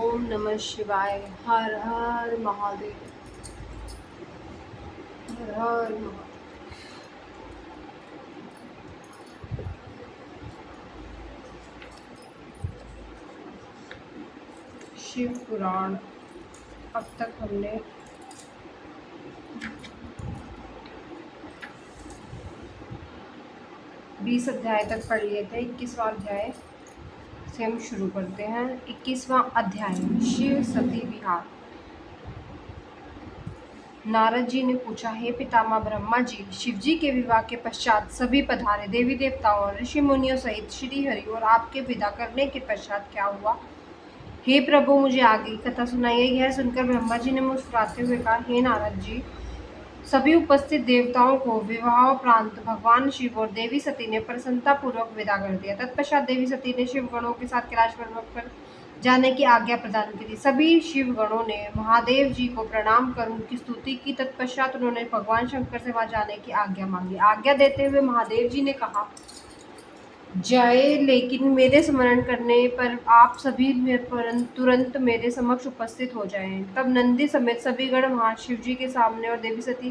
ओम नमः शिवाय। हर हर महादेव। हर हर महादेव। शिव पुराण अब तक हमने 20 अध्याय तक पढ़ लिए थे। 21वां अध्याय से हम शुरू करते हैं। 21वां अध्याय शिव सती विहार। नारद जी ने पूछा, हे पितामह ब्रह्मा जी, शिव जी के विवाह के पश्चात सभी पधारे देवी देवताओं और ऋषि मुनियों सहित श्री हरि और आपके विदा करने के पश्चात क्या हुआ? हे प्रभु, मुझे आगे की कथा सुनाइए। यह सुनकर ब्रह्मा जी ने मुस्कुराते हुए कहा, हे नारद जी, सभी उपस्थित देवताओं को विवाहोपरांत भगवान शिव और देवी सती ने प्रसन्नता पूर्वक विदा कर दिया। तत्पश्चात देवी सती ने शिवगणों के साथ कैलाश पर्वत पर जाने की आज्ञा प्रदान की। सभी शिवगणों ने महादेव जी को प्रणाम कर उनकी स्तुति की। तत्पश्चात उन्होंने भगवान शंकर से वहां जाने की आज्ञा मांगी। आज्ञा देते हुए महादेव जी ने कहा, जाए, लेकिन मेरे स्मरण करने पर आप सभी तुरंत मेरे समक्ष उपस्थित हो जाएं। तब नंदी समेत सभी गण वहां शिव जी के सामने और देवी सती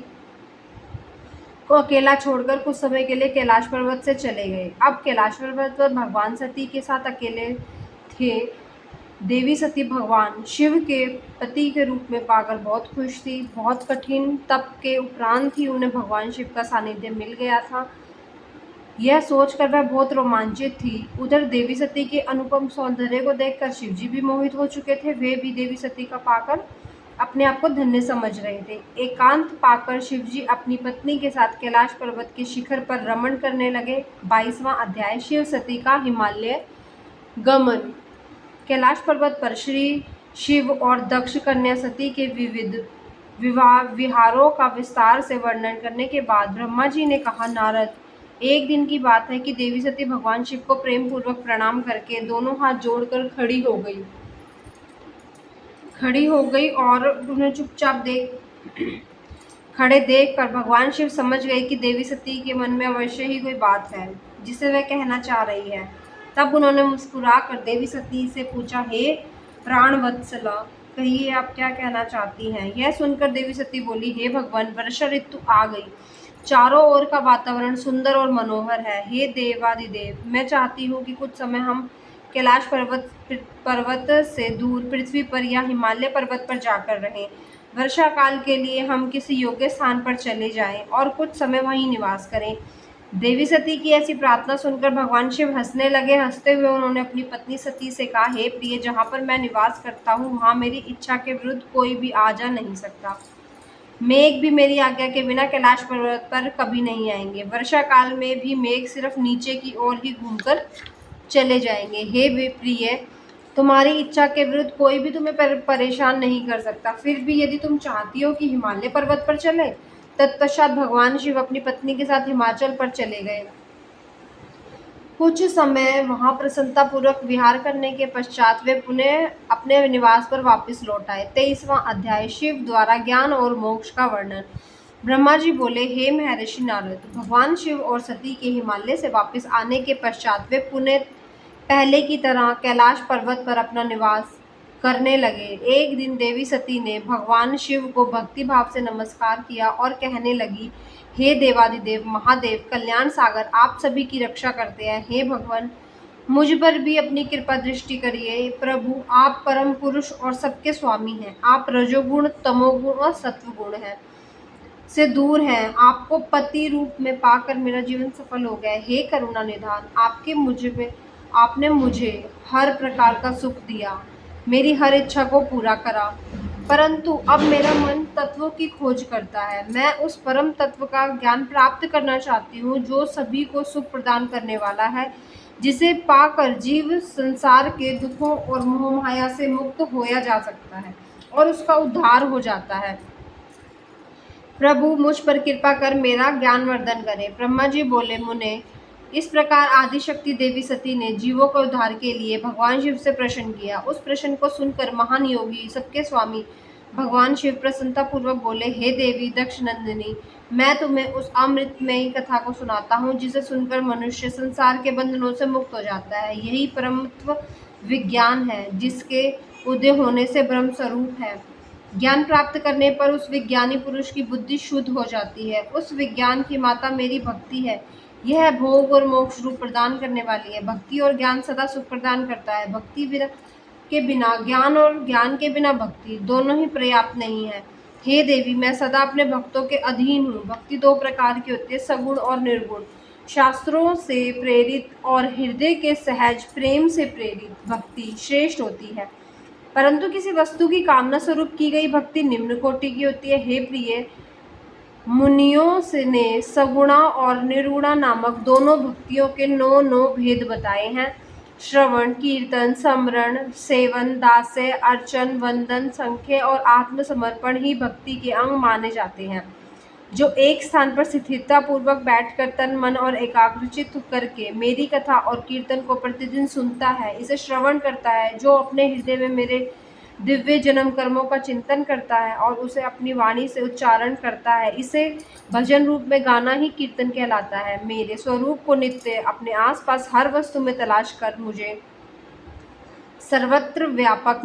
को अकेला छोड़कर कुछ समय के लिए कैलाश पर्वत से चले गए। अब कैलाश पर्वत पर भगवान सती के साथ अकेले थे। देवी सती भगवान शिव के पति के रूप में पाकर बहुत खुश थी। बहुत कठिन तप के उपरांत ही उन्हें भगवान शिव का सानिध्य मिल गया था। यह सोचकर वह बहुत रोमांचित थी। उधर देवी सती के अनुपम सौंदर्य को देखकर शिव जी भी मोहित हो चुके थे। वे भी देवी सती का पाकर अपने आप को धन्य समझ रहे थे। एकांत पाकर शिव जी अपनी पत्नी के साथ कैलाश पर्वत के शिखर पर रमण करने लगे। 22वां अध्याय शिव सती का हिमालय गमन। कैलाश पर्वत पर श्री शिव और दक्ष कन्या सती के विविध विहारों का विस्तार से वर्णन करने के बाद ब्रह्मा जी ने कहा, नारद, एक दिन की बात है कि देवी सती भगवान शिव को प्रेम पूर्वक प्रणाम करके दोनों हाथ जोड़कर खड़ी हो गई और उन्हें चुपचाप खड़े देखकर भगवान शिव समझ गए कि देवी सती के मन में अवश्य ही कोई बात है जिसे वह कहना चाह रही है। तब उन्होंने मुस्कुरा कर देवी सती से पूछा, हे प्राणवत्सला, कहिए आप क्या कहना चाहती हैं? यह सुनकर देवी सती बोली, हे भगवान, वर्षा ऋतु आ गई। चारों ओर का वातावरण सुंदर और मनोहर है। हे देवादिदेव, मैं चाहती हूँ कि कुछ समय हम कैलाश पर्वत से दूर पृथ्वी पर या हिमालय पर्वत पर जाकर रहें। वर्षा काल के लिए हम किसी योग्य स्थान पर चले जाएं और कुछ समय वहीं निवास करें। देवी सती की ऐसी प्रार्थना सुनकर भगवान शिव हंसने लगे। हंसते हुए उन्होंने अपनी पत्नी सती से कहा, हे प्रिय, जहाँ पर मैं निवास करता हूँ वहाँ मेरी इच्छा के विरुद्ध कोई भी आ जा नहीं सकता। मेघ भी मेरी आज्ञा के बिना कैलाश पर्वत पर कभी नहीं आएंगे। वर्षा काल में भी मेघ सिर्फ नीचे की ओर ही घूमकर चले जाएंगे। हे प्रिय, तुम्हारी इच्छा के विरुद्ध कोई भी तुम्हें परेशान नहीं कर सकता। फिर भी यदि तुम चाहती हो कि हिमालय पर्वत पर चले। तत्पश्चात भगवान शिव अपनी पत्नी के साथ हिमाचल पर चले गए। कुछ समय वहां प्रसन्नता पूर्वक विहार करने के पश्चात वे पुनः अपने निवास पर वापस लौट आए। 23वां अध्याय शिव द्वारा ज्ञान और मोक्ष का वर्णन। ब्रह्मा जी बोले, हे महर्षि नारद, भगवान शिव और सती के हिमालय से वापस आने के पश्चात वे पुनः पहले की तरह कैलाश पर्वत पर अपना निवास करने लगे। एक दिन देवी सती ने भगवान शिव को भक्ति भाव से नमस्कार किया और कहने लगी, हे देवादिदेव महादेव कल्याण सागर, आप सभी की रक्षा करते हैं। हे भगवान, मुझ पर भी अपनी कृपा दृष्टि करिए। प्रभु, आप परम पुरुष और सबके स्वामी हैं। आप रजोगुण, तमोगुण और सत्वगुण से दूर हैं। आपको पति रूप में पाकर मेरा जीवन सफल हो गया। हे करुणा निधान, आपने मुझे हर प्रकार का सुख दिया, मेरी हर इच्छा को पूरा करा, परंतु अब मेरा मन तत्वों की खोज करता है। मैं उस परम तत्व का ज्ञान प्राप्त करना चाहती हूँ जो सभी को सुख प्रदान करने वाला है, जिसे पाकर जीव संसार के दुखों और मोह माया से मुक्त होया जा सकता है और उसका उद्धार हो जाता है। प्रभु, मुझ पर कृपा कर मेरा ज्ञानवर्धन करें। ब्रह्मा जी बोले, मुने, इस प्रकार आदिशक्ति देवी सती ने जीवों के उद्धार के लिए भगवान शिव से प्रश्न किया। उस प्रश्न को सुनकर महान योगी, सबके स्वामी भगवान शिव प्रसन्नता पूर्वक बोले, हे देवी दक्षनंदिनी, मैं तुम्हें उस अमृतमयी कथा को सुनाता हूँ जिसे सुनकर मनुष्य संसार के बंधनों से मुक्त हो जाता है। यही परमत्व विज्ञान है, जिसके उदय होने से ब्रह्म स्वरूप है। ज्ञान प्राप्त करने पर उस विज्ञानी पुरुष की बुद्धि शुद्ध हो जाती है। उस विज्ञान की माता मेरी भक्ति है। यह भोग और मोक्ष रूप प्रदान करने वाली है। भक्ति और ज्ञान सदा सुख प्रदान करता है। भक्ति के बिना ज्ञान और ज्ञान के बिना भक्ति दोनों ही पर्याप्त नहीं है। हे देवी, मैं सदा अपने भक्तों के अधीन हूँ। भक्ति दो प्रकार की होती है, सगुण और निर्गुण। शास्त्रों से प्रेरित और हृदय के सहज प्रेम से प्रेरित भक्ति श्रेष्ठ होती है, परंतु किसी वस्तु की कामना स्वरूप की गई भक्ति निम्न कोटि की होती है। हे प्रिय, मुनियों ने सगुणा और निर्गुणा नामक दोनों भक्तियों के 9 भेद बताए हैं। श्रवण, कीर्तन, स्मरण, सेवन, दास्य, अर्चन, वंदन, संख्य और आत्मसमर्पण ही भक्ति के अंग माने जाते हैं। जो एक स्थान पर स्थिरता पूर्वक बैठकर तन मन और एकाग्रचित्त करके मेरी कथा और कीर्तन को प्रतिदिन सुनता है, इसे श्रवण करता है, जो अपने हृदय में मेरे दिव्य जन्म कर्मों का चिंतन करता है और उसे अपनी वाणी से उच्चारण करता है, इसे भजन रूप में गाना ही कीर्तन कहलाता है। मेरे स्वरूप को नित्य अपने आसपास हर वस्तु में तलाश कर मुझे सर्वत्र व्यापक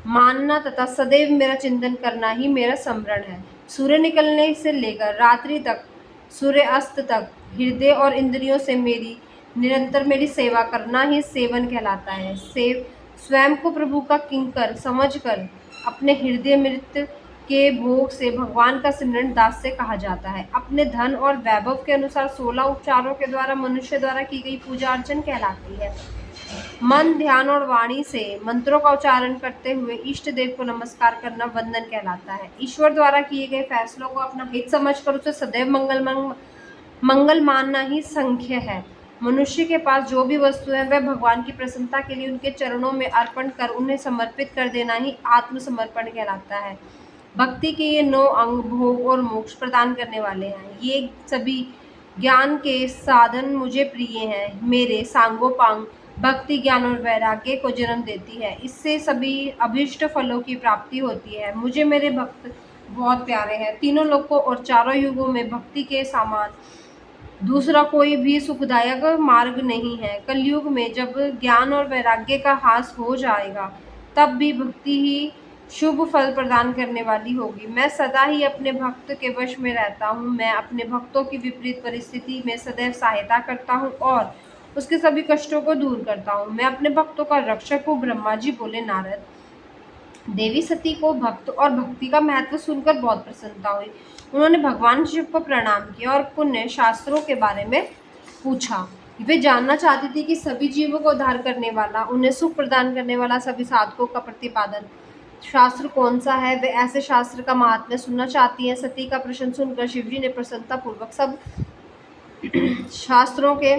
मानना तथा सदैव मेरा चिंतन करना ही मेरा स्मरण है। सूर्य निकलने से लेकर रात्रि तक, सूर्य अस्त तक हृदय और इंद्रियों से निरंतर मेरी सेवा करना ही सेवन कहलाता है। स्वयं को प्रभु का किंकर समझकर अपने हृदय मृत के भोग से भगवान का सिमरन दास्य कहा जाता है। अपने धन और वैभव के अनुसार 16 उपचारों के द्वारा मनुष्य द्वारा की गई पूजा अर्चन कहलाती है। मन, ध्यान और वाणी से मंत्रों का उच्चारण करते हुए इष्ट देव को नमस्कार करना वंदन कहलाता है। ईश्वर द्वारा किए गए फैसलों को अपना हित समझकर उसे सदैव मंगल मानना ही संख्य है। मनुष्य के पास जो भी वस्तु है वह भगवान की प्रसन्नता के लिए उनके चरणों में अर्पण कर उन्हें समर्पित कर देना ही आत्मसमर्पण कहलाता है। भक्ति के ये 9 अंग भोग और मोक्ष प्रदान करने वाले हैं। ये सभी ज्ञान के साधन मुझे प्रिय हैं। मेरे सांगोपांग भक्ति, ज्ञान और वैराग्य को जन्म देती है। इससे सभी अभीष्ट फलों की प्राप्ति होती है। मुझे मेरे भक्त बहुत प्यारे हैं। तीनों लोकों और चारों युगों में भक्ति के समान दूसरा कोई भी सुखदायक मार्ग नहीं है। कलयुग में जब ज्ञान और वैराग्य का ह्रास हो जाएगा, तब भी भक्ति ही शुभ फल प्रदान करने वाली होगी। मैं सदा ही अपने भक्त के वश में रहता हूँ। मैं अपने भक्तों की विपरीत परिस्थिति में सदैव सहायता करता हूँ और उसके सभी कष्टों को दूर करता हूँ। मैं अपने भक्तों का रक्षक हूँ। ब्रह्मा जी बोले, नारद, देवी सती को भक्त और भक्ति का महत्व सुनकर बहुत प्रसन्नता हुई। उन्होंने भगवान शिव को प्रणाम किया और पुण्य शास्त्रों के बारे में पूछा। वे जानना चाहती थी कि सभी जीवों को उद्धार करने वाला, उन्हें सुख प्रदान करने वाला सभी साधकों का प्रतिपादन शास्त्र कौन सा है। वे ऐसे शास्त्र का महात्म्य सुनना चाहती हैं। सती का प्रश्न सुनकर शिवजी ने प्रसन्नता पूर्वक सब शास्त्रों के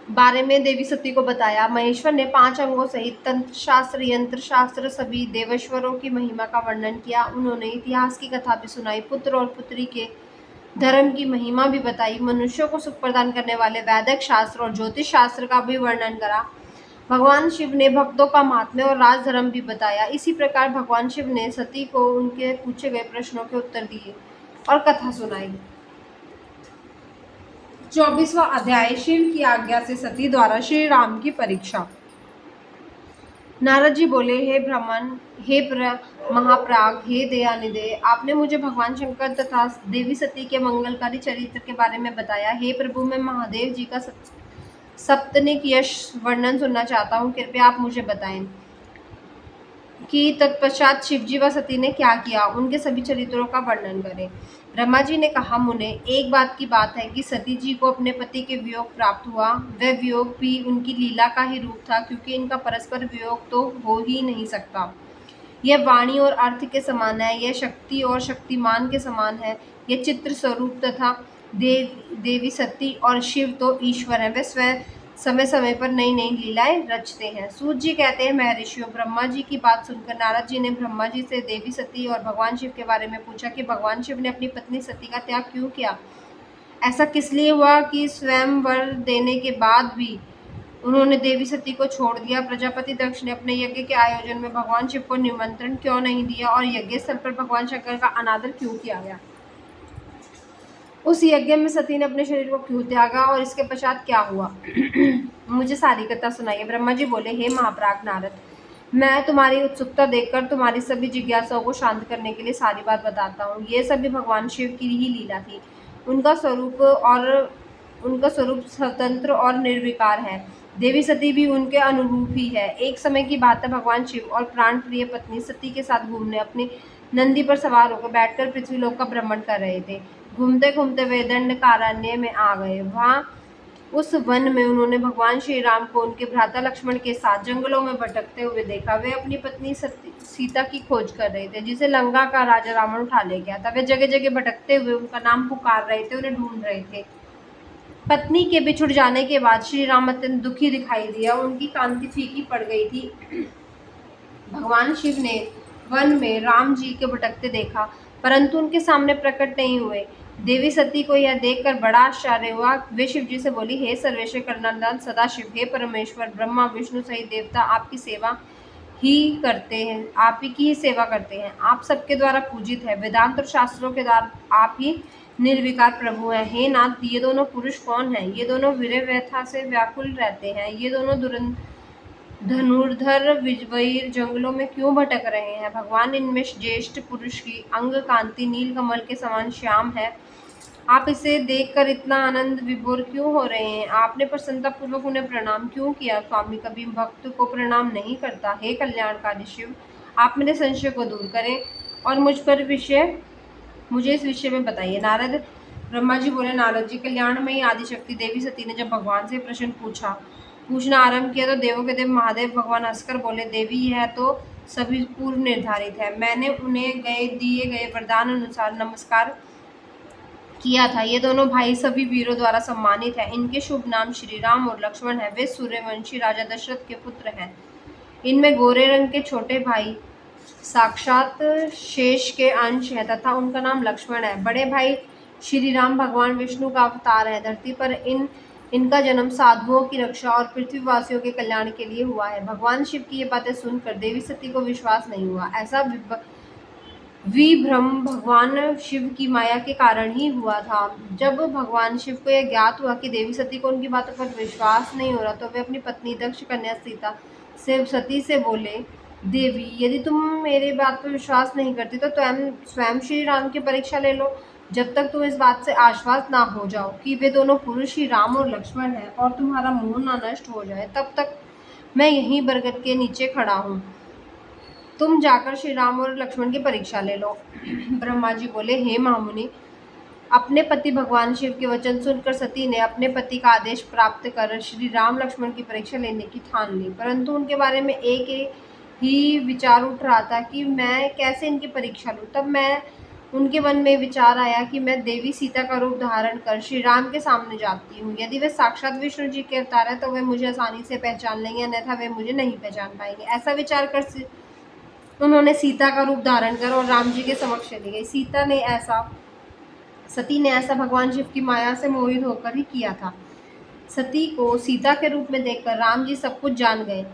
बारे में देवी सती को बताया। महेश्वर ने 5 अंगों सहित तंत्र शास्त्र, यंत्र शास्त्र, सभी देवेश्वरों की महिमा का वर्णन किया। उन्होंने इतिहास की कथा भी सुनाई, पुत्र और पुत्री के धर्म की महिमा भी बताई, मनुष्यों को सुख प्रदान करने वाले वैदिक शास्त्र और ज्योतिष शास्त्र का भी वर्णन करा। भगवान शिव ने भक्तों का महात्म्य और राजधर्म भी बताया। इसी प्रकार भगवान शिव ने सती को उनके पूछे गए प्रश्नों के उत्तर दिए और कथा सुनाई। 24वां अध्याय, शिव की आज्ञा से सती द्वारा श्री राम की परीक्षा। नारद जी बोले, हे ब्राह्मण, हे महाप्राग, हे दयानिधे, आपने मुझे भगवान शंकर तथा देवी सती के मंगलकारी चरित्र के बारे में बताया। हे प्रभु, मैं महादेव जी का सप्तनिक यश वर्णन सुनना चाहता हूँ। कृपया आप मुझे बताएं कि तत्पश्चात शिवजी व सती ने क्या किया। उनके सभी चरित्रों का वर्णन करें। ब्रह्मा जी ने कहा, मुने, एक बात की बात है कि सती जी को अपने पति के वियोग प्राप्त हुआ। वह वियोग भी उनकी लीला का ही रूप था, क्योंकि इनका परस्पर वियोग तो हो ही नहीं सकता। यह वाणी और अर्थ के समान है, यह शक्ति और शक्तिमान के समान है। यह चित्र स्वरूप तथा देवी सती और शिव तो ईश्वर है। वे स्वयं समय समय पर नई नई लीलाएं रचते हैं। सूत जी कहते हैं, महर्षियों, ब्रह्मा जी की बात सुनकर नारद जी ने ब्रह्मा जी से देवी सती और भगवान शिव के बारे में पूछा कि भगवान शिव ने अपनी पत्नी सती का त्याग क्यों किया। ऐसा किस लिए हुआ कि स्वयं वर देने के बाद भी उन्होंने देवी सती को छोड़ दिया। प्रजापति दक्ष ने अपने यज्ञ के आयोजन में भगवान शिव को निमंत्रण क्यों नहीं दिया और यज्ञ स्थल पर भगवान शंकर का अनादर क्यों किया गया। उस यज्ञ में सती ने अपने शरीर को क्यों त्यागा और इसके पश्चात क्या हुआ? मुझे सारी कथा सुनाइए। ब्रह्मा जी बोले, हे महाप्राज्ञ नारद, मैं तुम्हारी उत्सुकता देखकर तुम्हारी सभी जिज्ञासाओं को शांत करने के लिए सारी बात बताता हूँ। ये सभी भगवान शिव की ही लीला थी। उनका स्वरूप स्वतंत्र और निर्विकार है। देवी सती भी उनके अनुरूप ही है। एक समय की बात है, भगवान शिव और प्राण प्रिय पत्नी सती के साथ घूमने अपनी नंदी पर सवार होकर बैठकर पृथ्वीलोक का भ्रमण कर रहे थे। घूमते घूमते वे दंडकारण्य में आ गए। वहां उस वन में उन्होंने भगवान श्री राम को उनके भ्राता लक्ष्मण के साथ जंगलों में भटकते हुए देखा। वे अपनी पत्नी सीता की खोज कर रहे थे, जिसे लंका का राजा रावण उठा ले गया था। वे जगह जगह भटकते हुए उनका नाम पुकार रहे थे, उन्हें ढूंढ रहे थे। पत्नी के बिछुड़ जाने के बाद श्री राम अत्यंत दुखी दिखाई दिया। उनकी कांति फीकी पड़ गई थी। भगवान शिव ने वन में राम जी के भटकते देखा, परंतु उनके सामने प्रकट नहीं हुए। देवी सती को यह देखकर बड़ा आश्चर्य हुआ। वे शिव जी से बोली, हे सर्वेश्वर कर्णधार सदाशिव, हे परमेश्वर ब्रह्मा विष्णु सहित देवता आपकी सेवा ही करते हैं, आप ही की ही सेवा करते हैं। आप सबके द्वारा पूजित है। वेदांत और शास्त्रों के द्वारा आप ही निर्विकार प्रभु हैं। हे नाथ, ये दोनों पुरुष कौन हैं? ये दोनों वीर व्यथा से व्याकुल रहते हैं। ये दोनों धनुर्धर वीर जंगलों में क्यों भटक रहे हैं? भगवान, इनमें ज्येष्ठ पुरुष की अंग कांति नील कमल के समान श्याम है। आप इसे देखकर इतना आनंद विभोर क्यों हो रहे हैं? आपने प्रसन्नता पूर्वक उन्हें प्रणाम क्यों किया? स्वामी कभी भक्त को प्रणाम नहीं करता। हे कल्याणकारी शिव, आप मेरे संशय को दूर करें और मुझे इस विषय में बताइए। नारद ब्रह्मा जी बोले, नारद जी, कल्याणमयी आदिशक्ति देवी सती ने जब भगवान से प्रश्न पूछना आरंभ किया तो देवों के देव महादेव भगवान हंसकर बोले, देवी, यह तो सभी पूर्व निर्धारित है। मैंने उन्हें दिए गए वरदान अनुसार नमस्कार किया था। ये दोनों भाई सभी वीरों द्वारा सम्मानित हैं। इनके शुभ नाम श्री राम और लक्ष्मण है। वे सूर्यवंशी राजा दशरथ के पुत्र हैं। इनमें गोरे रंग के छोटे भाई साक्षात शेष के अंश है तथा उनका नाम लक्ष्मण है। बड़े भाई श्री राम भगवान विष्णु का अवतार है। धरती पर इनका जन्म साधुओं की रक्षा और पृथ्वीवासियों के कल्याण के लिए हुआ है। भगवान शिव की ये बातें सुनकर देवी सती को विश्वास नहीं हुआ। ऐसा विभ्रम भगवान शिव की माया के कारण ही हुआ था। जब भगवान शिव को यह ज्ञात हुआ कि देवी सती को उनकी बातों पर विश्वास नहीं हो रहा, तो वे अपनी पत्नी दक्ष कन्या सीता सती से बोले, देवी, यदि तुम मेरी बात पर विश्वास नहीं करती तो स्वयं श्री राम की परीक्षा ले लो। जब तक तुम इस बात से आश्वस्त ना हो जाओ कि वे दोनों पुरुष ही राम और लक्ष्मण हैं और तुम्हारा मोह ना नष्ट हो जाए, तब तक मैं यहीं बरगद के नीचे खड़ा हूँ। तुम जाकर श्री राम और लक्ष्मण की परीक्षा ले लो। ब्रह्मा जी बोले, हे महामुनि, अपने पति भगवान शिव के वचन सुनकर सती ने अपने पति का आदेश प्राप्त कर श्री राम लक्ष्मण की परीक्षा लेने की ठान ली। परंतु उनके बारे में एक ही विचार उठ रहा था कि मैं कैसे इनकी परीक्षा लूँ। तब उनके मन में विचार आया कि मैं देवी सीता का रूप धारण कर श्री राम के सामने जाती हूँ। यदि वे साक्षात विष्णु जी के अवतार है तो वे मुझे आसानी से पहचान लेंगे, अन्यथा वे मुझे नहीं पहचान पाएंगे। ऐसा विचार कर उन्होंने सीता का रूप धारण कर और राम जी के समक्ष चली गई। सती ने ऐसा भगवान शिव की माया से मोहित होकर ही किया था। सती को सीता के रूप में देखकर राम जी सब कुछ जान गए।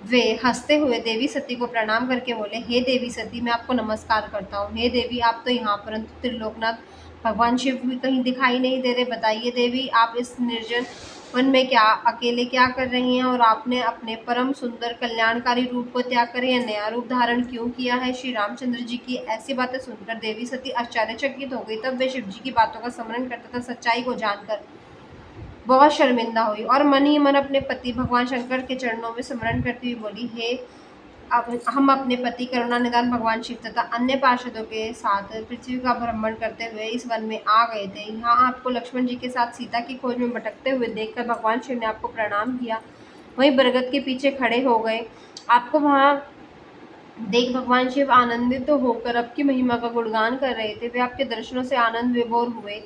वे हंसते हुए देवी सती को प्रणाम करके बोले, हे देवी सती, मैं आपको नमस्कार करता हूँ। हे देवी, आप तो यहाँ, परंतु त्रिलोकनाथ भगवान शिव भी कहीं दिखाई नहीं दे रहे। बताइए देवी, आप इस निर्जन वन में अकेले क्या कर रही हैं और आपने अपने परम सुंदर कल्याणकारी रूप को त्याग कर यह नया रूप धारण क्यों किया है? श्री रामचंद्र जी की ऐसी बातें सुनकर देवी सती आश्चर्यचकित हो गई। तब वे शिव जी की बातों का स्मरण करते तथा सच्चाई को जानकर बहुत शर्मिंदा हुई और मन ही मन अपने पति भगवान शंकर के चरणों में स्मरण करती हुई बोली, हे अब हम अपने पति करुणा निदान भगवान शिव तथा अन्य पार्षदों के साथ पृथ्वी का भ्रमण करते हुए इस वन में आ गए थे। यहाँ आपको लक्ष्मण जी के साथ सीता की खोज में भटकते हुए देखकर भगवान शिव ने आपको प्रणाम किया। वहीं बरगद के पीछे खड़े हो गए। आपको वहाँ देख भगवान शिव आनंदित होकर आपकी महिमा का गुणगान कर रहे थे। वे आपके दर्शनों से आनंद विभोर हुए।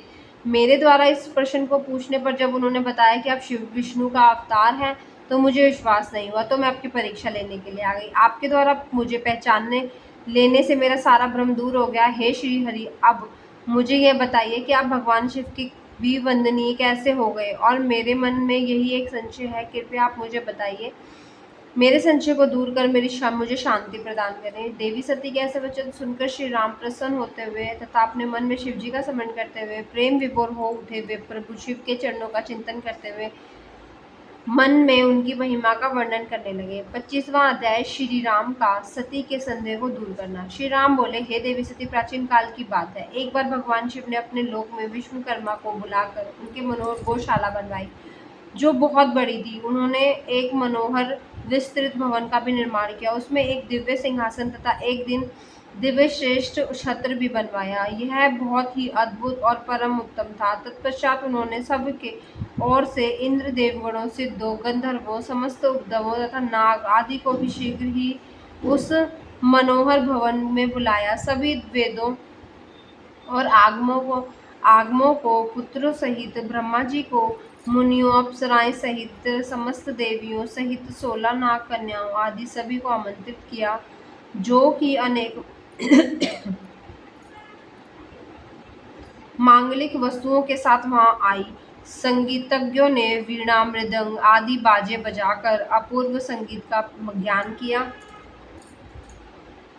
मेरे द्वारा इस प्रश्न को पूछने पर जब उन्होंने बताया कि आप शिव विष्णु का अवतार हैं, तो मुझे विश्वास नहीं हुआ। तो मैं आपकी परीक्षा लेने के लिए आ गई। आपके द्वारा मुझे पहचानने लेने से मेरा सारा भ्रम दूर हो गया। हे श्री हरि, अब मुझे यह बताइए कि आप भगवान शिव की भी वंदनीय कैसे हो गए? और मेरे मन में यही एक संशय है, कृपया आप मुझे बताइए। मेरे संशय को दूर कर मुझे शांति प्रदान करें। देवी सती के ऐसे वचन सुनकर श्री राम प्रसन्न होते हुए तथा अपने मन में शिव जी का स्मरण करते हुए प्रेम विभोर हो उठे। वे प्रभु शिव के चरणों का चिंतन करते हुए मन में उनकी महिमा का वर्णन करने लगे। 25वां अध्याय श्री राम का सती के संदेह को दूर करना। श्री राम बोले, हे देवी सती, प्राचीन काल की बात है, एक बार भगवान शिव ने अपने लोक में विश्वकर्मा को बुलाकर उनके मनोहर गौशाला बनवाई, जो बहुत बड़ी थी। उन्होंने एक मनोहर विस्तृत भवन का भी निर्माण किया। उसमें एक दिव्य सिंहासन तथा एक दिव्य श्रेष्ठ छत्र भी बनवाया। यह बहुत ही अद्भुत और परम उत्तम था। तत्पश्चात उन्होंने सबके ओर से इंद्र, देवगणों, सिद्धों, गंधर्वों, समस्त उपदवों तथा नाग आदि को भी शीघ्र ही उस मनोहर भवन में बुलाया। सभी वेदों और आगमों को पुत्रों सहित, ब्रह्मा जी को, मुनियों, अप्सराएं सहित, समस्त देवियों सहित 16 नाग कन्याओं आदि सभी को आमंत्रित किया, जो कि अनेक मांगलिक वस्तुओं के साथ वहां आई। संगीतज्ञों ने वीणा, मृदंग आदि बाजे बजाकर अपूर्व संगीत का ज्ञान किया।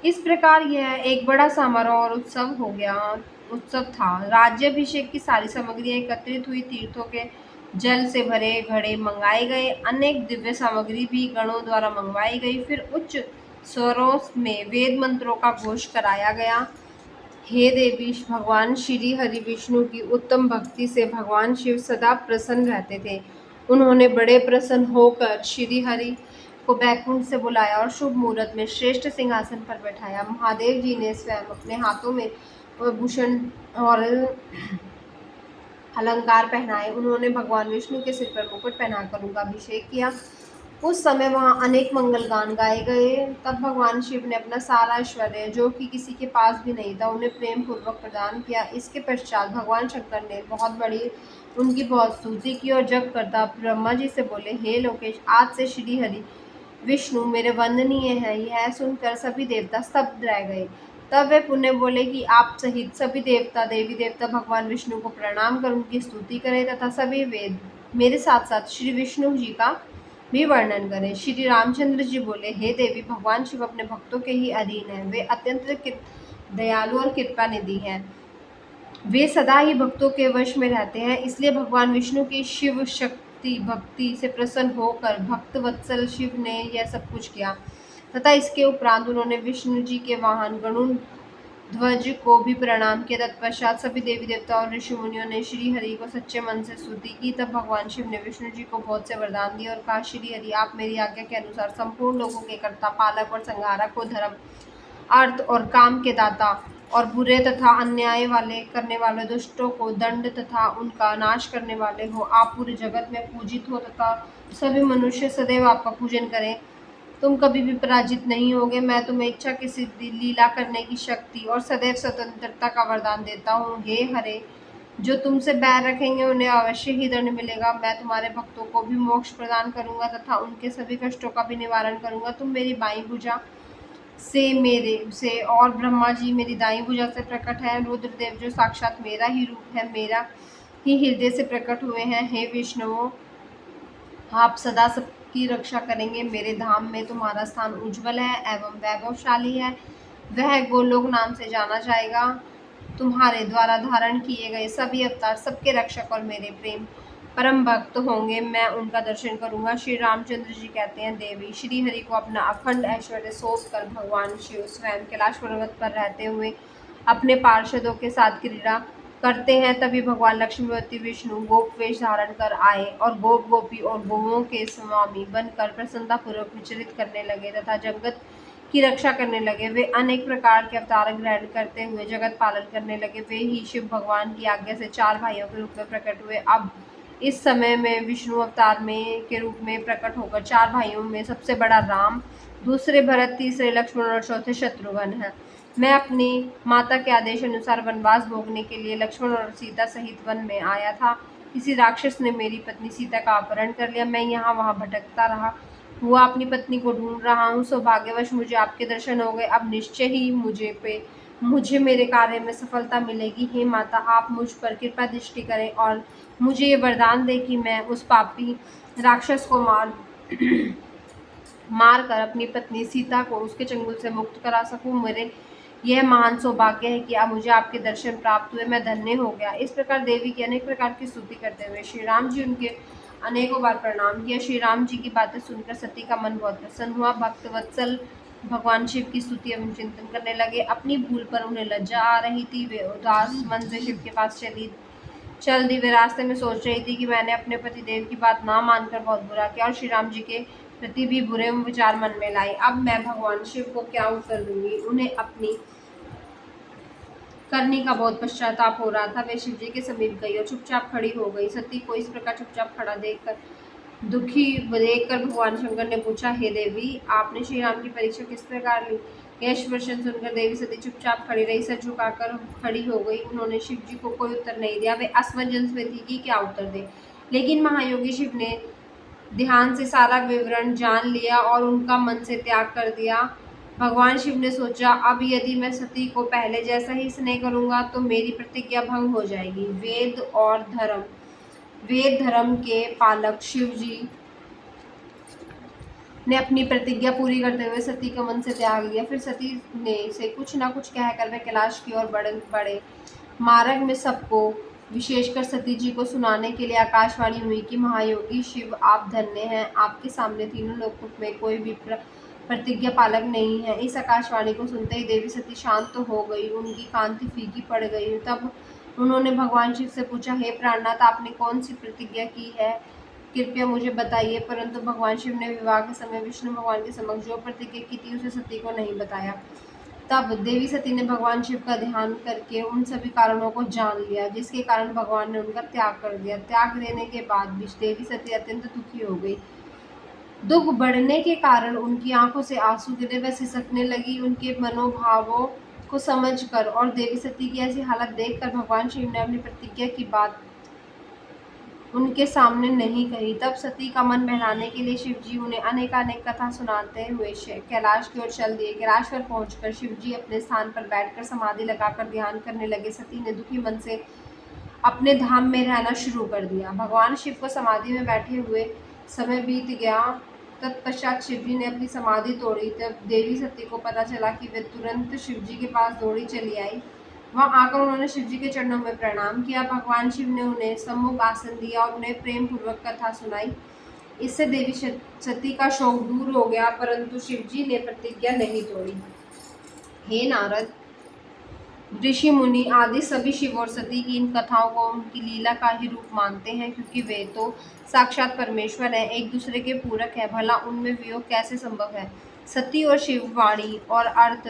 इस प्रकार यह एक बड़ा समारोह और उत्सव था। राज्याभिषेक की सारी सामग्रियां एकत्रित हुई। तीर्थों के जल से भरे घड़े मंगाए गए। अनेक दिव्य सामग्री भी गणों द्वारा मंगवाई गई। फिर उच्च स्वरों में वेद मंत्रों का घोष कराया गया। हे देवी, भगवान श्री हरि विष्णु की उत्तम भक्ति से भगवान शिव सदा प्रसन्न रहते थे। उन्होंने बड़े प्रसन्न होकर श्री हरि को बैकुंठ से बुलाया और शुभ मुहूर्त में श्रेष्ठ सिंहासन पर बैठाया। महादेव जी ने स्वयं अपने हाथों में भूषण और अलंकार पहनाए। उन्होंने भगवान विष्णु के सिर पर मुकुट पहनाकर उनका अभिषेक किया। उस समय वहां अनेक मंगल गान गाए गए। तब भगवान शिव ने अपना सारा ऐश्वर्य, जो कि किसी के पास भी नहीं था, उन्हें प्रेम पूर्वक प्रदान किया। इसके पश्चात भगवान शंकर ने उनकी बहुत स्तुति की और जप करता ब्रह्मा जी से बोले, हे लोकेश, आज से श्री हरि विष्णु मेरे वंदनीय हैं। यह सुनकर सभी देवता स्तब्ध रह गए। तब वे पुण्य बोले कि आप सहित सभी देवी देवता भगवान विष्णु को प्रणाम कर उनकी स्तुति करें तथा सभी वेद मेरे साथ साथ श्री विष्णु जी का भी वर्णन करें। श्री रामचंद्र जी बोले, हे देवी, भगवान शिव अपने भक्तों के ही अधीन हैं। वे अत्यंत दयालु और कृपा निधि हैं। वे सदा ही भक्तों के वश में रहते हैं। इसलिए भगवान विष्णु की शिव शक्ति भक्ति से प्रसन्न होकर भक्त वत्सल शिव ने यह सब कुछ किया तथा इसके उपरांत उन्होंने विष्णु जी के वाहन गरुड़ ध्वज को भी प्रणाम किया। तत्पश्चात सभी देवी देवता और ऋषि मुनियों ने श्री हरि को सच्चे मन से स्तुति की। तब भगवान शिव ने विष्णु जी को बहुत से वरदान दिए और कहा, श्री हरि, आप मेरी आज्ञा के अनुसार संपूर्ण लोगों के कर्ता, पालक और संहारक हो, धर्म, अर्थ और काम के दाता और बुरे तथा अन्याय करने वाले दुष्टों को दंड तथा उनका नाश करने वाले हो। आप पूरे जगत में पूजित हो तथा सभी मनुष्य सदैव आपका पूजन करें। तुम कभी भी पराजित नहीं होगे। मैं तुम्हें इच्छा की सिद्धि, लीला करने की शक्ति और सदैव स्वतंत्रता का वरदान देता हूँ। हे हरे, जो तुमसे बैर रखेंगे उन्हें अवश्य ही दंड मिलेगा। मैं तुम्हारे भक्तों को भी मोक्ष प्रदान करूंगा तथा उनके सभी कष्टों का भी निवारण करूंगा। तुम मेरी बाईं भुजा से और ब्रह्मा जी मेरी दाईं भुजा से प्रकट है। रुद्रदेव जो साक्षात मेरा ही रूप है, मेरा ही हृदय से प्रकट हुए हैं। हे विष्णु, आप सदा सबकी रक्षा करेंगे। मेरे धाम में तुम्हारा स्थान उज्जवल है एवं वैभवशाली है। वह गोलोक नाम से जाना जाएगा। तुम्हारे द्वारा धारण किए गए सभी अवतार सबके रक्षक और मेरे प्रेम परम भक्त होंगे। मैं उनका दर्शन करूंगा। श्री रामचंद्र जी कहते हैं, देवी श्री हरि को अपना अखंड ऐश्वर्य सौंप कर भगवान शिव स्वयं कैलाश पर्वत पर रहते हुए अपने पार्षदों के साथ क्रीड़ा करते हैं। तभी भगवान लक्ष्मीपति विष्णु गोप वेश धारण कर आए और गोप गोपी और गौओं के स्वामी बनकर प्रसन्नतापूर्वक विचरित करने लगे तथा जगत की रक्षा करने लगे। वे अनेक प्रकार के अवतार ग्रहण करते हुए जगत पालन करने लगे। वे ही शिव भगवान की आज्ञा से 4 भाइयों के रूप में प्रकट हुए। अब इस समय में विष्णु अवतार में के रूप में प्रकट होकर 4 भाइयों में सबसे बड़ा राम, दूसरे भरत, तीसरे लक्ष्मण और चौथे शत्रुघ्न है। मैं अपनी माता के आदेश अनुसार वनवास भोगने के लिए लक्ष्मण और सीता सहित वन में आया था। किसी राक्षस ने मेरी पत्नी सीता का अपहरण कर लिया। मैं यहाँ वहाँ भटकता रहा हुआ अपनी पत्नी को ढूंढ रहा हूँ। सौभाग्यवश मुझे आपके दर्शन हो गए। अब निश्चय ही मुझे मेरे कार्य में सफलता मिलेगी। हे माता, आप मुझ पर कृपा दृष्टि करें और मुझे ये वरदान दे कि मैं उस पापी राक्षस को मार मार कर अपनी पत्नी सीता को उसके चंगुल से मुक्त करा सकूं। मेरे यह महान सौभाग्य है कि अब मुझे आपके दर्शन प्राप्त हुए, मैं धन्य हो गया। इस प्रकार देवी की अनेक प्रकार की स्तुति करते हुए श्री राम जी उनके अनेकों बार प्रणाम किया। श्री राम जी की बातें सुनकर सती का मन बहुत प्रसन्न हुआ। भक्त वत्सल भगवान शिव की स्तुति एवं चिंतन करने लगे। अपनी भूल पर उन्हें लज्जा आ रही थी। वे उदास मन से शिव के पास चल दी। वे रास्ते में सोच रही थी कि मैंने अपने पति देव की बात ना मानकर बहुत बुरा किया और श्री राम जी के प्रति भी बुरे विचार मन में लाई। अब मैं भगवान शिव को क्या उत्तर दूंगी। उन्हें अपनी करनी का बहुत पश्चाताप हो रहा था। वे शिव जी के समीप गई और चुपचाप खड़ी हो गई। सती को इस प्रकार चुपचाप खड़ा देखकर भगवान शंकर ने पूछा, हे देवी, आपने श्री राम की परीक्षा किस प्रकार ली। यह प्रश्न सुनकर देवी सती चुपचाप खड़ी रही, सर झुकाकर खड़ी हो गई। उन्होंने शिव जी को कोई उत्तर नहीं दिया। वे असमंजस में थी कि क्या उत्तर दे। लेकिन महायोगी शिव ने ध्यान से सारा विवरण जान लिया और उनका मन से त्याग कर दिया। भगवान शिव ने सोचा, अब यदि मैं सती को पहले जैसा ही स्नेह करूंगा तो मेरी प्रतिज्ञा भंग हो जाएगी। वेद धर्म के पालक शिव जी ने अपनी प्रतिज्ञा पूरी करते हुए सती का मन से त्याग लिया। फिर सती ने से कुछ न कुछ कहकर वे कैलाश की ओर बढ़े। मार्ग में सबको, विशेषकर सती जी को सुनाने के लिए आकाशवाणी हुई कि महायोगी शिव, आप धन्य हैं। आपके सामने तीनों लोकों में कोई भी प्रतिज्ञा पालक नहीं है। इस आकाशवाणी को सुनते ही देवी सती शांत तो हो गई, उनकी कांति फीकी पड़ गई। तब उन्होंने भगवान शिव से पूछा, हे प्राणनाथ, आपने कौन सी प्रतिज्ञा की है, कृपया मुझे बताइए। परंतु भगवान शिव ने विवाह के समय विष्णु भगवान के समक्ष जो प्रतिज्ञा की थी उसे सती को नहीं बताया। तब देवी सती ने भगवान शिव का ध्यान करके उन सभी कारणों को जान लिया जिसके कारण भगवान ने उनका त्याग कर दिया। त्याग देने के बाद भी देवी सती अत्यंत दुखी हो गई। दुख बढ़ने के कारण उनकी आंखों से आंसू गिरे, वह सिसकने लगी। उनके मनोभावों को समझकर और देवी सती की ऐसी हालत देखकर भगवान शिव ने अपनी प्रतिज्ञा की बात उनके सामने नहीं कही। तब सती का मन बहलाने के लिए शिव जी उन्हें अनेक कथा सुनाते हुए कैलाश की ओर चल दिए। कैलाश पर पहुंचकर शिव जी अपने स्थान पर बैठकर समाधि लगाकर ध्यान करने लगे। सती ने दुखी मन से अपने धाम में रहना शुरू कर दिया। भगवान शिव को समाधि में बैठे हुए समय बीत गया। तत्पश्चात शिव जी ने अपनी समाधि तोड़ी। तब देवी सती को पता चला कि वे तुरंत शिव जी के पास दौड़ी चली आई। वहां आकर उन्होंने शिव जी के चरणों में प्रणाम किया। भगवान शिव ने उन्हें सम्मुख आसन दिया और उन्हें प्रेम पूर्वक कथा सुनाई। इससे देवी सती का शोक दूर हो गया, परंतु शिव जी ने प्रतिज्ञा नहीं तोड़ी। हे नारद, ऋषि मुनि आदि सभी शिव और सती की इन कथाओं को उनकी लीला का ही रूप मानते हैं, क्योंकि वे तो साक्षात परमेश्वर हैं, एक दूसरे के पूरक है। भला उनमें वियोग कैसे संभव है। सती और शिव वाणी और अर्थ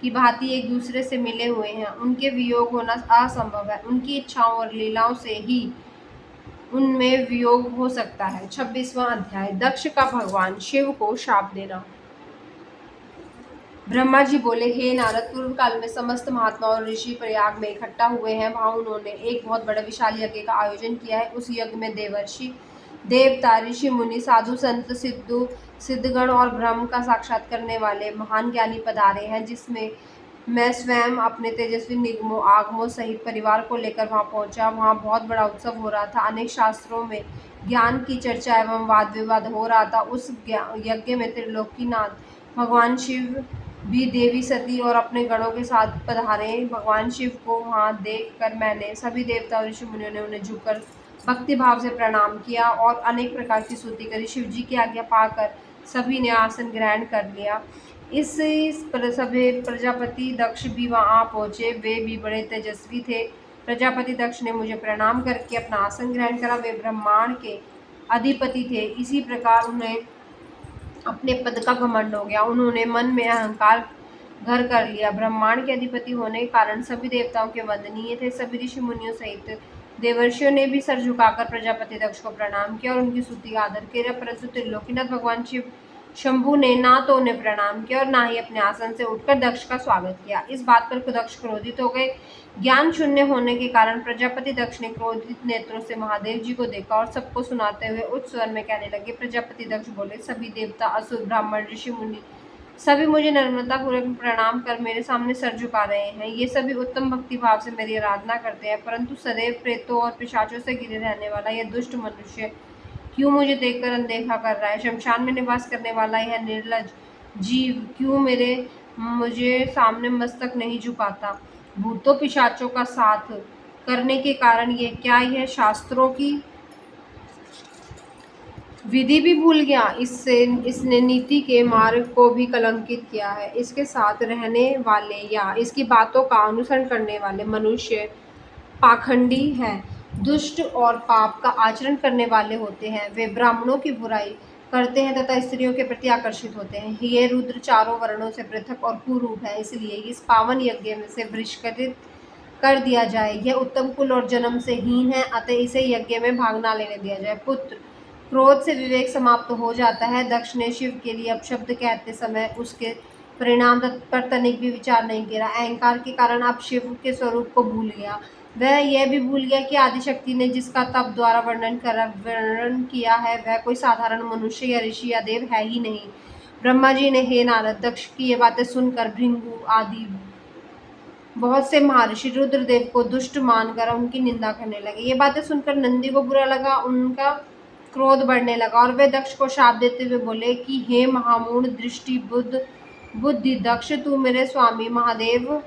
की भांति एक दूसरे से मिले हुए हैं, उनके वियोग होना असंभव है। उनकी इच्छाओं और लीलाओं से ही उनमें वियोग हो सकता है। 26वां अध्याय, दक्ष का भगवान शिव को शाप देना। ब्रह्मा जी बोले, हे नारद, पूर्व काल में समस्त महात्मा और ऋषि प्रयाग में इकट्ठा हुए हैं। वहां उन्होंने एक बहुत बड़ा विशाल यज्ञ का आयोजन किया है। उस यज्ञ में देवर्षि, देवता, ऋषि मुनि, साधु संत, सिद्धगण और ब्रह्म का साक्षात करने वाले महान ज्ञानी पधारे हैं, जिसमें मैं स्वयं अपने तेजस्वी निगमों आगमों सहित परिवार को लेकर वहां पहुंचा। वहां बहुत बड़ा उत्सव हो रहा था। अनेक शास्त्रों में ज्ञान की चर्चा एवं वाद विवाद हो रहा था। उस यज्ञ में त्रिलोकीनाथ भगवान शिव भी देवी सती और अपने गणों के साथ पधारे। भगवान शिव को वहां देखकर मैंने सभी देवता और ऋषि मुनियों ने उन्हें झुककर भक्ति भाव से प्रणाम किया और अनेक प्रकार की स्तुति करी। शिव जी की आज्ञा पाकर सभी ने आसन ग्रहण कर लिया। इस सभी प्रजापति दक्ष भी वहां पहुंचे। वे भी बड़े तेजस्वी थे। प्रजापति दक्ष ने मुझे प्रणाम करके अपना आसन ग्रहण करा। वे ब्रह्मांड के अधिपति थे। इसी प्रकार उन्हें अपने पद का घमंड हो गया। उन्होंने मन में अहंकार घर कर लिया। ब्रह्मांड के अधिपति होने के कारण सभी देवताओं के वंदनीय थे। सभी ऋषि मुनियों सहित देवर्षियों ने भी सर झुकाकर प्रजापति दक्ष को प्रणाम किया और उनकी स्तुति का आदर किया। परंतु त्रिलोकीनाथ भगवान शिव शंभु ने ना तो उन्हें प्रणाम किया और ना ही अपने आसन से उठकर दक्ष का स्वागत किया। इस बात पर दक्ष क्रोधित हो गए। ज्ञान शून्य होने के कारण प्रजापति दक्ष ने क्रोधित नेत्रों से महादेव जी को देखा और सबको सुनाते हुए उच्च स्वर में कहने लगे। प्रजापति दक्ष बोले, सभी देवता, असुर, ब्राह्मण, ऋषि मुनि सभी मुझे नम्रता पूर्वक प्रणाम कर मेरे सामने सर झुका रहे हैं। ये सभी उत्तम भक्ति भाव से मेरी आराधना करते हैं, परंतु सदैव प्रेतों और पिशाचों से घिरे रहने वाला यह दुष्ट मनुष्य क्यों मुझे देखकर अनदेखा कर रहा है? शमशान में निवास करने वाला यह निर्लज्ज जीव क्यों मुझे सामने मस्तक नहीं झुकाता? भूतों पिशाचों का साथ करने के कारण यह शास्त्रों की विधि भी भूल गया? इसने नीति के मार्ग को भी कलंकित किया है। इसके साथ रहने वाले या इसकी बातों का अनुसरण करने वाले मनुष्य पाखंडी हैं, दुष्ट और पाप का आचरण करने वाले होते हैं। वे ब्राह्मणों की बुराई करते हैं तथा स्त्रियों के प्रति आकर्षित होते हैं। ये रुद्र चारों वर्णों से पृथक और कुरूप है, इसलिए इस पावन यज्ञ में से बहिष्कृत कर दिया जाए। यह उत्तम कुल और जन्म से हीन है, अतः इसे यज्ञ में भाग न लेने दिया जाए। पुत्र, क्रोध से विवेक समाप्त हो जाता है। दक्ष ने शिव के लिए अपशब्द कहते समय उसके परिणाम पर तनिक भी विचार नहीं किया। अहंकार के कारण अब शिव के स्वरूप को भूल गया। वह यह भी भूल गया कि आदिशक्ति ने जिसका तप द्वारा वर्णन किया है वह कोई साधारण मनुष्य या ऋषि या देव है ही नहीं। ब्रह्मा जी ने, हे नारद, दक्ष की ये बातें सुनकर भृंगु आदि बहुत से महर्षि रुद्रदेव को दुष्ट मानकर उनकी निंदा करने लगे। ये बातें सुनकर नंदी को बुरा लगा, उनका क्रोध बढ़ने लगा और वे दक्ष को शाप देते हुए बोले कि हे महामूढ़ दृष्टि बुद्धि दक्ष, तू मेरे स्वामी महादेव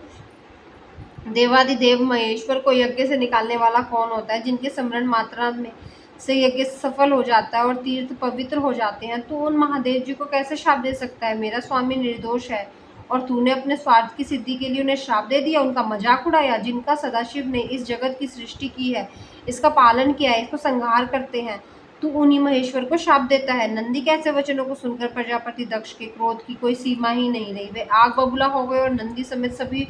देवादिदेव महेश्वर को यज्ञ से निकालने वाला कौन होता है? जिनके स्मरण मात्रा में से यज्ञ सफल हो जाता है और तीर्थ पवित्र हो जाते हैं, तो उन महादेव जी को कैसे शाप दे सकता है? मेरा स्वामी निर्दोष है और तूने अपने स्वार्थ की सिद्धि के लिए उन्हें शाप दे दिया, उनका मजाक उड़ाया। जिनका सदाशिव ने इस जगत की सृष्टि की है, इसका पालन किया है, इसको संहार करते हैं, तू उन्हीं महेश्वर को शाप देता है। नंदी के ऐसे वचनों को सुनकर प्रजापति दक्ष के क्रोध की कोई सीमा ही नहीं रही। वे आग बबूला हो गए और नंदी समेत सभी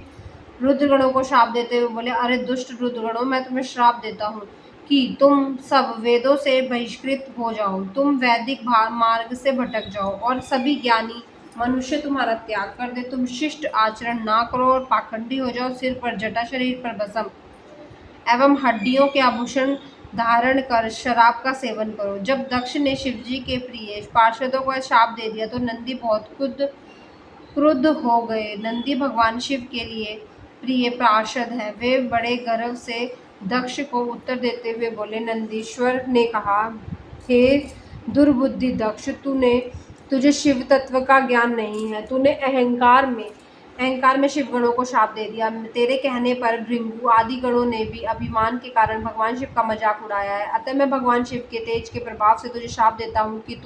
रुद्रगणों को श्राप देते हुए बोले, अरे दुष्ट रुद्रगणों, मैं तुम्हें श्राप देता हूँ कि तुम सब वेदों से बहिष्कृत हो जाओ, तुम वैदिक मार्ग से भटक जाओ और सभी ज्ञानी मनुष्य तुम्हारा त्याग कर दे। तुम शिष्ट आचरण ना करो और पाखंडी हो जाओ। सिर पर जटा, शरीर पर भस्म एवं हड्डियों के आभूषण धारण कर शराब का सेवन करो। जब दक्ष ने शिवजी के प्रिय पार्षदों को शाप दे दिया तो नंदी बहुत क्रुद्ध हो गए। नंदी भगवान शिव के लिए प्रिय पार्षद हैं। वे बड़े गर्व से दक्ष को उत्तर देते हुए बोले, नंदीश्वर ने कहा, हे दुर्बुद्धि दक्ष, तुझे शिव तत्व का ज्ञान नहीं है। तूने अहंकार में शिव गणों को शाप दे दिया। तेरे कहने पर भृंगु आदि गणों ने भी अभिमान के कारण भगवान शिव का मजाक उड़ाया है। अतः मैं भगवान शिव के तेज के प्रभाव से तुझे शाप देता हूँ कि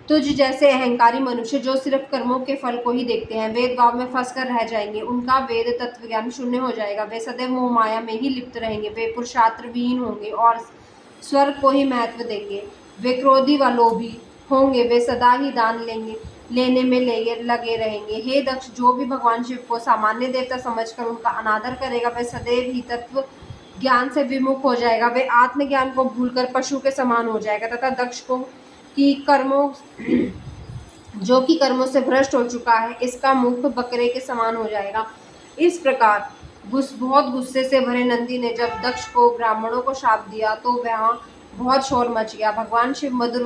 तुझ जैसे अहंकारी मनुष्य जो सिर्फ कर्मों के फल को ही देखते हैं, वेद भाव में फंस कर रह जाएंगे। उनका वेद तत्व ज्ञान शून्य हो जाएगा। वे सदैव मोह माया में ही लिप्त रहेंगे। वे पुरुषार्थ विहीन होंगे और स्वर्ग को ही महत्व देंगे। वे क्रोधी व लोभी होंगे। वे सदा ही दान लेने में लगे रहेंगे। हे दक्ष, जो भी भगवान शिव को सामान्य देवता समझकर उनका अनादर करेगा, वह सदैव ही तत्व ज्ञान से विमुख हो जाएगा। वे आत्मज्ञान को भूलकर पशु के समान हो जाएगा तथा दक्ष को जो कि कर्मों से भ्रष्ट हो चुका है, इसका मुख बकरे के समान हो जाएगा। इस प्रकार बहुत गुस्से से भरे नंदी ने जब दक्ष को ब्राह्मणों को शाप दिया तो वहाँ बहुत शोर मच गया। भगवान शिव मधुर